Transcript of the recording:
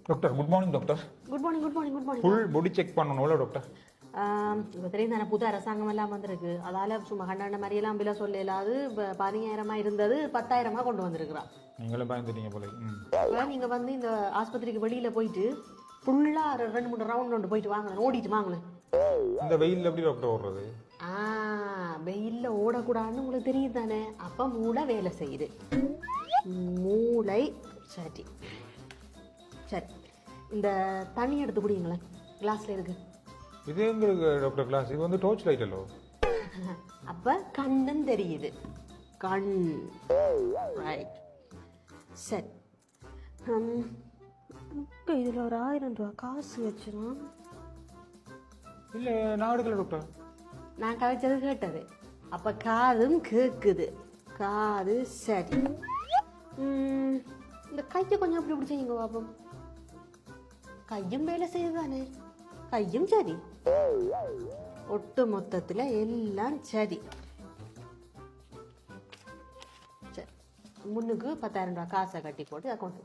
Doctor good morning doctor. Good morning good morning good morning. Full body check பண்ணணும்ல doctor? இப்போ தெரியும் தானே, புது அரசாங்கம் எல்லாம் வந்திருக்கு. அதால சும்மா கண்டாண்ட மாதிரியெல்லாம் பில்ல சொல்லலாது. 15,000 இருந்தது 10,000 கொண்டு வந்திருக்கிறான். நீங்களும் பயந்துட்டீங்க போல. இப்போ நீங்கள் வந்து இந்த ஆஸ்பத்திரிக்கு வெளியில் போயிட்டு ஃபுல்லாக 2-3 ரவுண்ட் ஒன்று போயிட்டு வாங்கினேன், ஓடிட்டு வாங்கினேன். இந்த வெயிலில் எப்படி டாக்டர் ஓடுறது? வெயிலில் ஓடக்கூடாதுன்னு உங்களுக்கு தெரியுது தானே. அப்போ மூளை வேலை செய்யுது. மூளை சரி சரி. இந்த தண்ணி எடுத்து குடிங்களேன், கிளாஸில் இருக்கு. இது எங்க இருக்கு டாக்டர் கிளாஸ்? இது வந்து டார்ச் லைட் அல்லோ. அப்போ கண்ணும் தெரியுது. கண் ரைட். சரி. இதில் ஒரு 1000 ரூபா காசு வச்சிடும். இல்லை நான் எடுக்கல டாக்டர். நான் கழிச்சது கேட்டது. அப்போ காதும் கேட்குது. காது சரி. இந்த கையை கொஞ்சம் அப்படி பிடிச்சிங்க பாப்போம். கையும் வேலை செய்யுதானே. கையும் சரி. ஒட்டு மொத்தத்தில் எல்லாம் சரி. சரி, முன்னுக்கு 10,000 ரூபா காசை கட்டி போட்டு அக்கௌண்ட்.